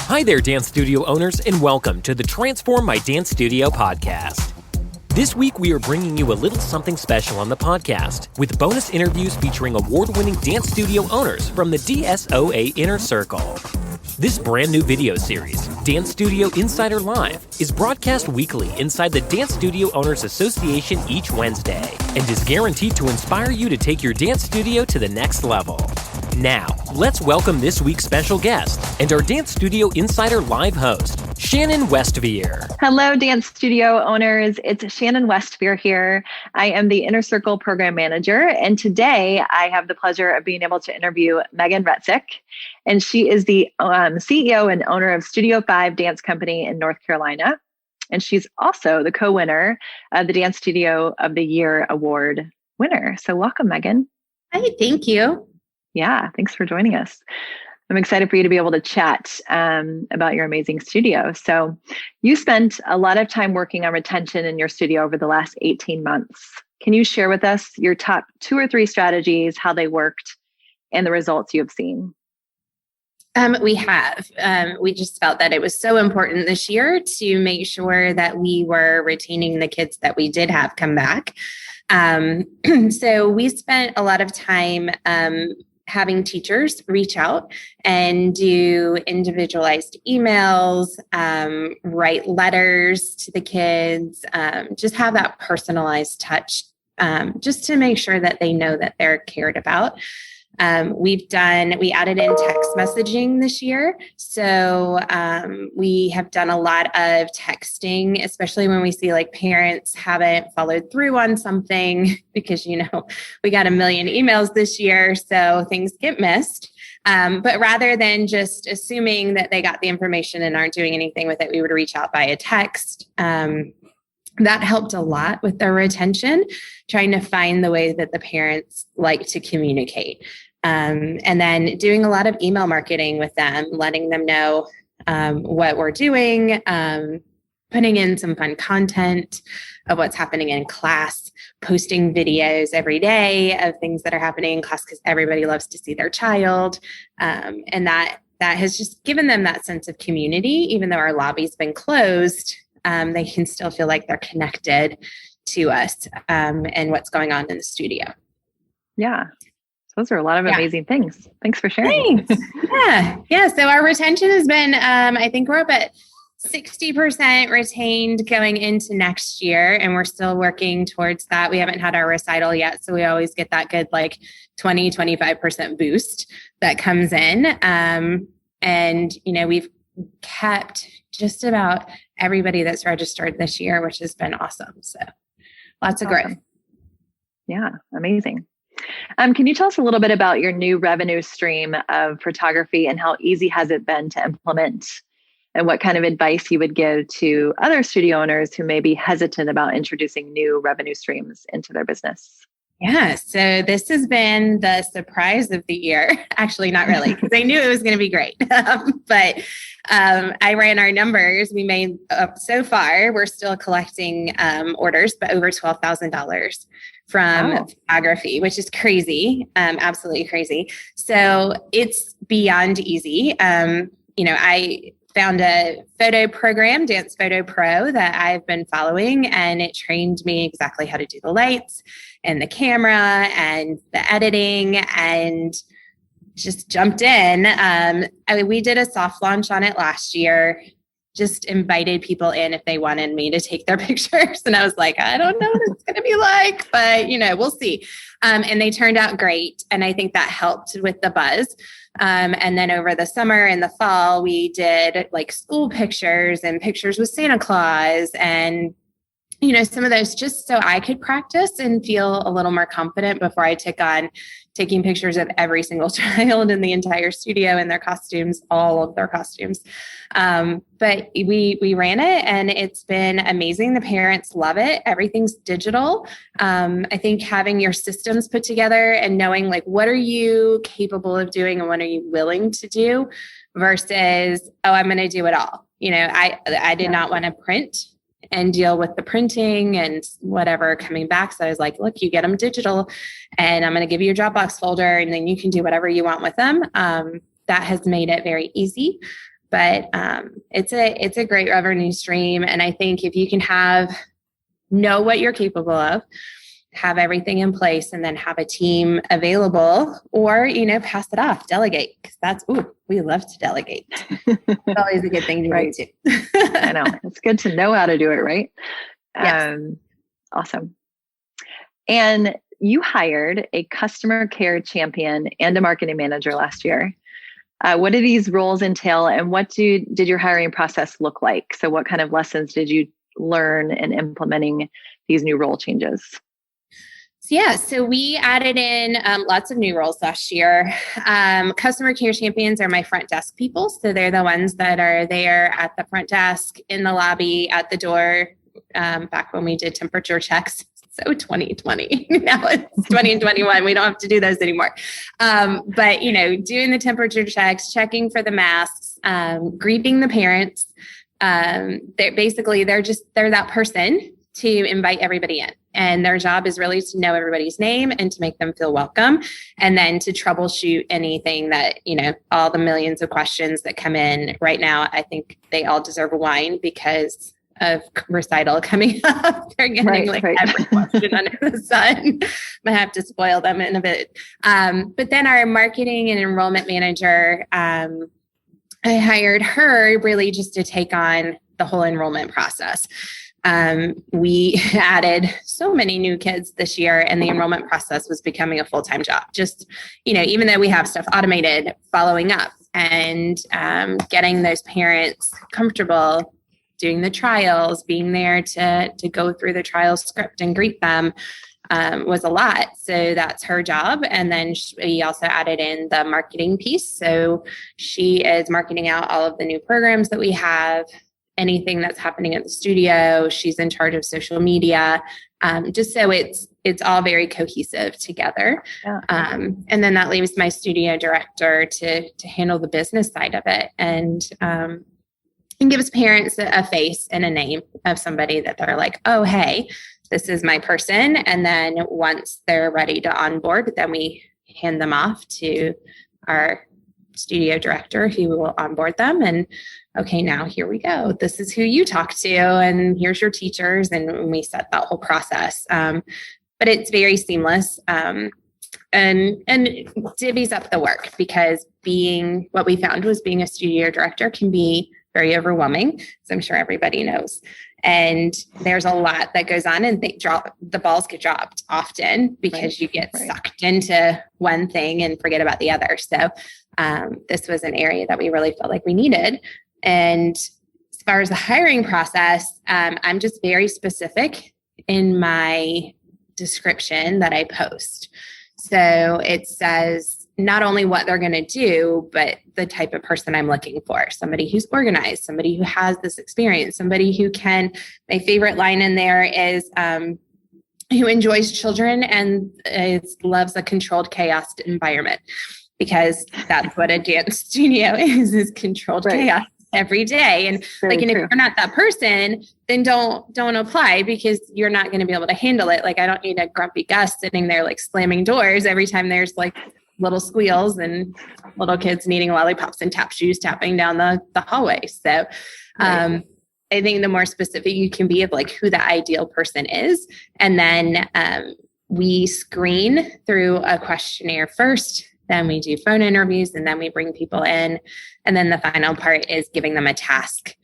Hi there, dance studio owners, and welcome to the Transform My Dance Studio podcast. This week, we are bringing you a little something special on the podcast with bonus interviews featuring award-winning dance studio owners from the DSOA Inner Circle. This brand new video series, Dance Studio Insider Live, is broadcast weekly inside the Dance Studio Owners Association each Wednesday and is guaranteed to inspire you to take your dance studio to the next level. Now, let's welcome this week's special guest and our Dance Studio Insider Live host, Shannon Westveer. Hello, Dance Studio owners. It's Shannon Westveer here. I am the Inner Circle Program Manager, and today I have the pleasure of being able to interview Megan Retzik, and she is the CEO and owner of Studio 5 Dance Company in North Carolina, and she's also the co-winner of the Dance Studio of the Year Award winner. So welcome, Megan. Hi, thank you. Yeah, thanks for joining us. I'm excited for you to be able to chat about your amazing studio. So you spent a lot of time working on retention in your studio over the last 18 months. Can you share with us your top 2 or 3 strategies, how they worked, and the results you have seen? We have. We just felt that it was so important this year to make sure that we were retaining the kids that we did have come back. So we spent a lot of time having teachers reach out and do individualized emails, write letters to the kids, just have that personalized touch, just to make sure that they know that they're cared about. We added in text messaging this year. So we have done a lot of texting, especially when we see like parents haven't followed through on something because, we got a million emails this year. So things get missed. But rather than just assuming that they got the information and aren't doing anything with it, we would reach out via text. That helped a lot with their retention, trying to find the way that the parents like to communicate. And then doing a lot of email marketing with them, letting them know what we're doing, putting in some fun content of what's happening in class, posting videos every day of things that are happening in class because everybody loves to see their child. And that has just given them that sense of community. Even though our lobby's been closed, they can still feel like they're connected to us and what's going on in the studio. Yeah. Those are a lot of amazing things. Thanks for sharing. Thanks. Yeah. So our retention has been, I think we're up at 60% retained going into next year, and we're still working towards that. We haven't had our recital yet, so we always get that good 20-25% boost that comes in. And we've kept just about everybody that's registered this year, which has been awesome. So lots of growth. Yeah, amazing. Can you tell us a little bit about your new revenue stream of photography and how easy has it been to implement, and what kind of advice you would give to other studio owners who may be hesitant about introducing new revenue streams into their business? Yeah, so this has been the surprise of the year. Actually, not really, because I knew it was going to be great. But I ran our numbers. We made so far, we're still collecting orders, but over $12,000 from photography, which is crazy, absolutely crazy. So it's beyond easy. I found a photo program, Dance Photo Pro, that I've been following, and it trained me exactly how to do the lights and the camera and the editing, and just jumped in. We did a soft launch on it last year, just invited people in if they wanted me to take their pictures. And I was like, I don't know what it's going to be like, but we'll see. And they turned out great. And I think that helped with the buzz. And then over the summer and the fall, we did school pictures and pictures with Santa Claus and some of those just so I could practice and feel a little more confident before I took on taking pictures of every single child in the entire studio and their costumes, all of their costumes. But we ran it and it's been amazing. The parents love it. Everything's digital. I think having your systems put together and knowing what are you capable of doing and what are you willing to do versus, I'm going to do it all. I did not want to print and deal with the printing and whatever coming back. So I was like, look, you get them digital and I'm going to give you your Dropbox folder and then you can do whatever you want with them. That has made it very easy. But it's a great revenue stream. And I think if you can know what you're capable of, have everything in place, and then have a team available, or, pass it off, delegate. Because we love to delegate. It's always a good thing to right. do too. I know. It's good to know how to do it, right? Yes. Awesome. And you hired a customer care champion and a marketing manager last year. What do these roles entail, and what did your hiring process look like? So what kind of lessons did you learn in implementing these new role changes? So we added in lots of new roles last year. Customer care champions are my front desk people. So they're the ones that are there at the front desk, in the lobby, at the door. Back when we did temperature checks. So 2020, now it's 2021. We don't have to do those anymore. But, doing the temperature checks, checking for the masks, greeting the parents. They're that person to invite everybody in. And their job is really to know everybody's name and to make them feel welcome. And then to troubleshoot anything that, all the millions of questions that come in right now. I think they all deserve a wine because of recital coming up. They're getting every question under the sun. I have to spoil them in a bit. But then our marketing and enrollment manager, I hired her really just to take on the whole enrollment process. We added so many new kids this year, and the enrollment process was becoming a full-time job. Just, even though we have stuff automated, following up and getting those parents comfortable doing the trials, being there to go through the trial script and greet them was a lot. So that's her job. And then we also added in the marketing piece. So she is marketing out all of the new programs that we have, anything that's happening at the studio. She's in charge of social media, just so it's all very cohesive together. Yeah. And then that leaves my studio director to handle the business side of it. And gives parents a face and a name of somebody that they're like, oh, hey, this is my person. And then once they're ready to onboard, then we hand them off to our studio director who will onboard them. And okay, now here we go. This is who you talk to, and here's your teachers. And we set that whole process. But it's very seamless. And divvies up the work, because what we found was being a studio director can be very overwhelming, as I'm sure everybody knows. And there's a lot that goes on, and the balls get dropped often because you get sucked into one thing and forget about the other. So this was an area that we really felt like we needed. And as far as the hiring process, I'm just very specific in my description that I post. So it says not only what they're going to do, but the type of person I'm looking for. Somebody who's organized, somebody who has this experience, somebody who my favorite line in there is, who enjoys children and loves a controlled chaos environment, because that's what a dance studio is controlled chaos every day. And if you're not that person, then don't apply, because you're not going to be able to handle it. I don't need a grumpy Gus sitting there slamming doors every time there's little squeals and little kids needing lollipops and tap shoes tapping down the hallway. So I think the more specific you can be of who the ideal person is. And then we screen through a questionnaire first, then we do phone interviews, and then we bring people in. And then the final part is giving them a task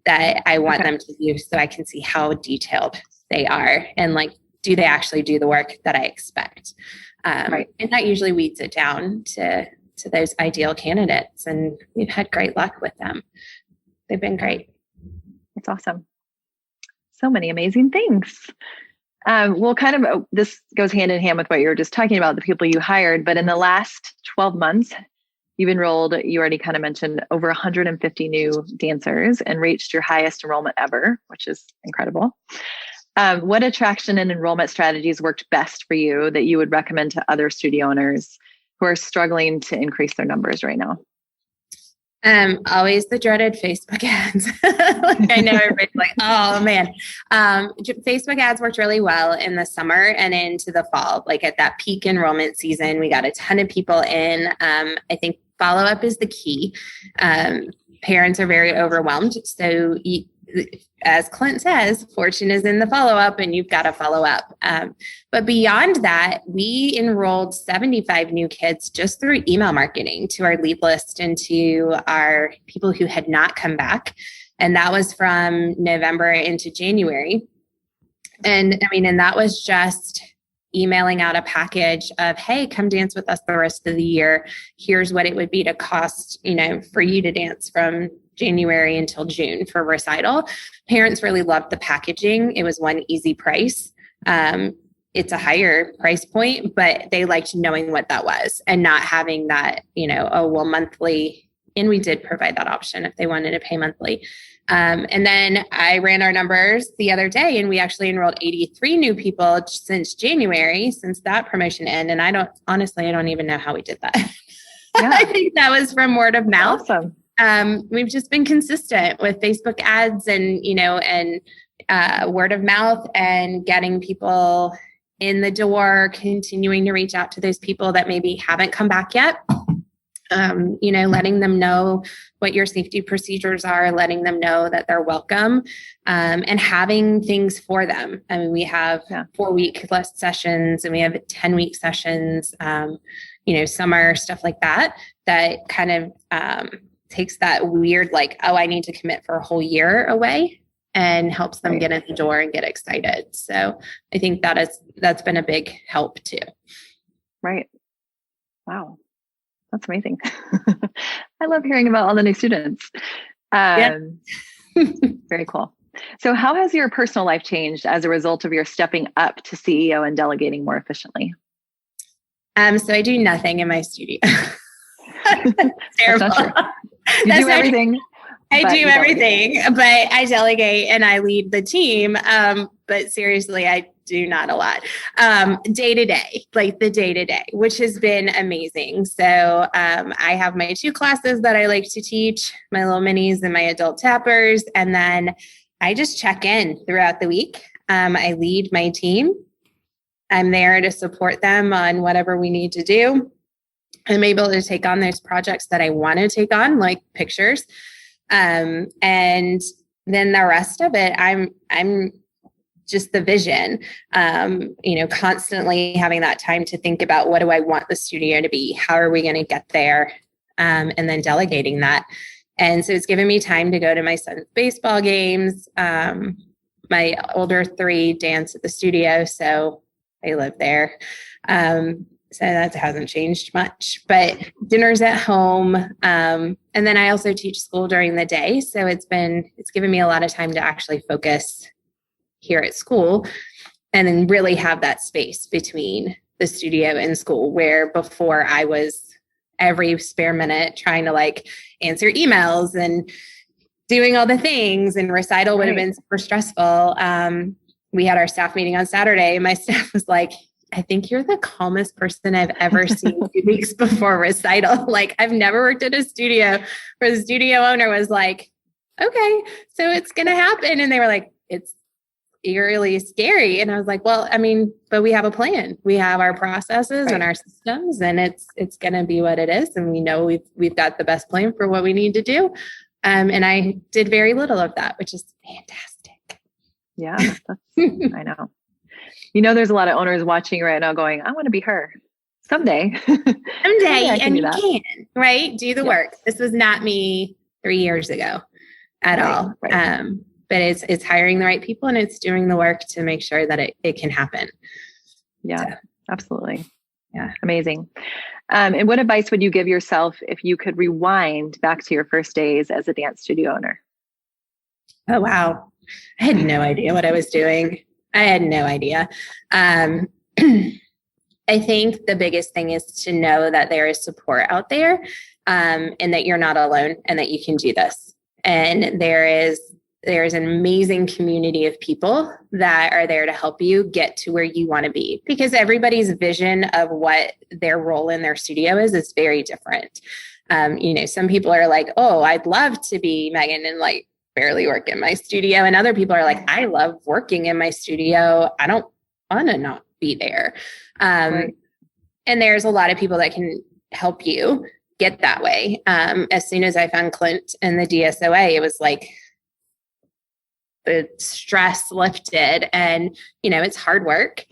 that I want them to do, so I can see how detailed they are and do they actually do the work that I expect. And that usually weeds it down to those ideal candidates. And we've had great luck with them. They've been great. That's awesome. So many amazing things. This goes hand in hand with what you were just talking about, the people you hired. But in the last 12 months, you've enrolled, you already kind of mentioned, over 150 new dancers and reached your highest enrollment ever, which is incredible. What attraction and enrollment strategies worked best for you that you would recommend to other studio owners who are struggling to increase their numbers right now? Always the dreaded Facebook ads. I know everybody's oh man. Facebook ads worked really well in the summer and into the fall. At that peak enrollment season, we got a ton of people in. I think follow-up is the key. parents are very overwhelmed. So as Clint says, fortune is in the follow-up and you've got to follow up. But beyond that, we enrolled 75 new kids just through email marketing to our lead list and to our people who had not come back. And that was from November into January. And that was just emailing out a package of, hey, come dance with us the rest of the year. Here's what it would be to cost, for you to dance from January until June for recital. Parents really loved the packaging. It was one easy price. It's a higher price point, but they liked knowing what that was and not having that, monthly. And we did provide that option if they wanted to pay monthly. And then I ran our numbers the other day and we actually enrolled 83 new people since January, since that promotion ended. And I don't even know how we did that. Yeah. I think that was from word of mouth. Awesome. We've just been consistent with Facebook ads and word of mouth and getting people in the door, continuing to reach out to those people that maybe haven't come back yet. Letting them know what your safety procedures are, letting them know that they're welcome, and having things for them. We have 4-week sessions and we have 10-week sessions, summer stuff like that kind of takes that weird, I need to commit for a whole year away and helps them get in the door and get excited. So I think that's been a big help too. Right. Wow. That's amazing. I love hearing about all the new students. Very cool. So how has your personal life changed as a result of your stepping up to CEO and delegating more efficiently? So I do nothing in my studio. Terrible. That's not true. You do everything. I do everything, but I delegate and I lead the team. But seriously, I do not a lot. Day to day, which has been amazing. So I have my 2 classes that I like to teach, my little minis and my adult tappers. And then I just check in throughout the week. I lead my team. I'm there to support them on whatever we need to do. I'm able to take on those projects that I want to take on, like pictures. And then the rest of it, I'm just the vision, constantly having that time to think about what do I want the studio to be? How are we going to get there? And then delegating that. And so it's given me time to go to my son's baseball games. My older 3 dance at the studio, so they live there. So that hasn't changed much, but dinner's at home. And then I also teach school during the day. So it's given me a lot of time to actually focus here at school and then really have that space between the studio and school, where before I was every spare minute trying to answer emails and doing all the things, and recital would have been super stressful. We had our staff meeting on Saturday and my staff was like, I think you're the calmest person I've ever seen 2 weeks before recital. I've never worked at a studio where the studio owner was like, okay, so it's going to happen. And they were like, it's eerily scary. And I was like, well, but we have a plan. We have our processes and our systems, and it's going to be what it is. And we know we've got the best plan for what we need to do. And I did very little of that, which is fantastic. Yeah, I know. There's a lot of owners watching right now going, I want to be her someday. Someday, and you can, right? Do the work. This was not me 3 years ago at all. Right. But it's hiring the right people and it's doing the work to make sure that it can happen. Yeah, so, absolutely. Yeah. Amazing. And what advice would you give yourself if you could rewind back to your first days as a dance studio owner? Oh, wow. I had no idea what I was doing. I had no idea. I think the biggest thing is to know that there is support out there, and that you're not alone and that you can do this. And there's an amazing community of people that are there to help you get to where you want to be, because everybody's vision of what their role in their studio is very different. Some people are like, oh, I'd love to be Megan and barely work in my studio. And other people are like, I love working in my studio. I don't want to not be there. And there's a lot of people that can help you get that way. As soon as I found Clint and the DSOA, it was like the stress lifted, and, it's hard work.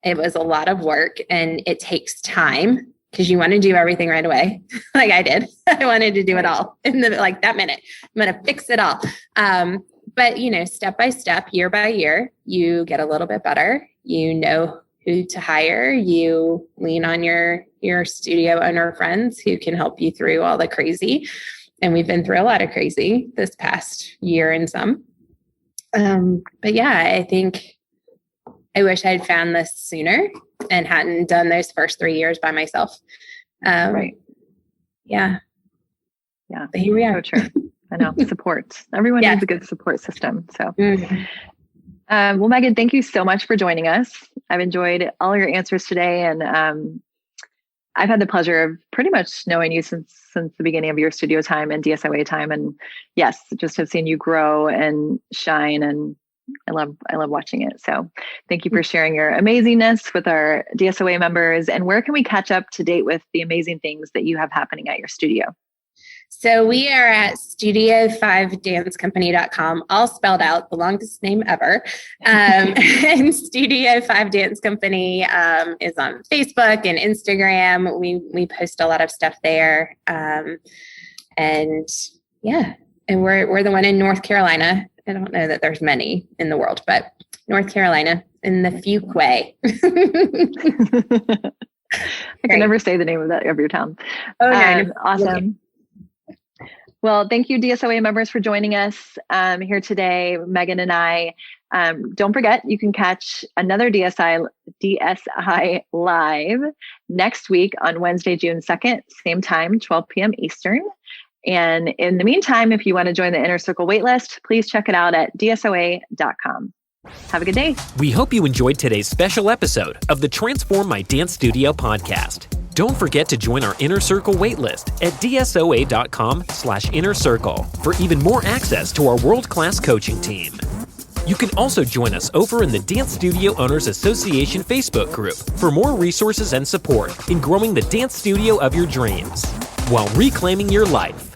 It was a lot of work, and it takes time because you want to do everything right away. Like I did. I wanted to do it all in that minute. I'm going to fix it all. But, step by step, year by year, you get a little bit better. You know who to hire. You lean on your studio owner friends who can help you through all the crazy. And we've been through a lot of crazy this past year and some. But yeah, I think I wish I'd found this sooner and hadn't done those first 3 years by myself. Right. Yeah. Yeah. But here we are. So true. I know. Support. Everyone needs a good support system. So, well, Megan, thank you so much for joining us. I've enjoyed all your answers today. And I've had the pleasure of pretty much knowing you since the beginning of your studio time and DSOA time. And yes, just have seen you grow and shine, and I love watching it. So thank you for sharing your amazingness with our DSOA members. And where can we catch up to date with the amazing things that you have happening at your studio? So we are at studio5dancecompany.com, all spelled out, the longest name ever. And Studio 5 Dance Company is on Facebook and Instagram. We post a lot of stuff there. And we're the one in North Carolina. I don't know that there's many in the world, but North Carolina in the Fuquay. I can never say the name of your town. Oh, no. Awesome. Okay. Well, thank you, DSOA members, for joining us here today, Megan and I. Don't forget, you can catch another DSI Live next week on Wednesday, June 2nd, same time, 12 p.m. Eastern. And in the meantime, if you want to join the Inner Circle waitlist, please check it out at dsoa.com. Have a good day. We hope you enjoyed today's special episode of the Transform My Dance Studio podcast. Don't forget to join our Inner Circle waitlist at dsoa.com/inner circle for even more access to our world-class coaching team. You can also join us over in the Dance Studio Owners Association Facebook group for more resources and support in growing the dance studio of your dreams while reclaiming your life.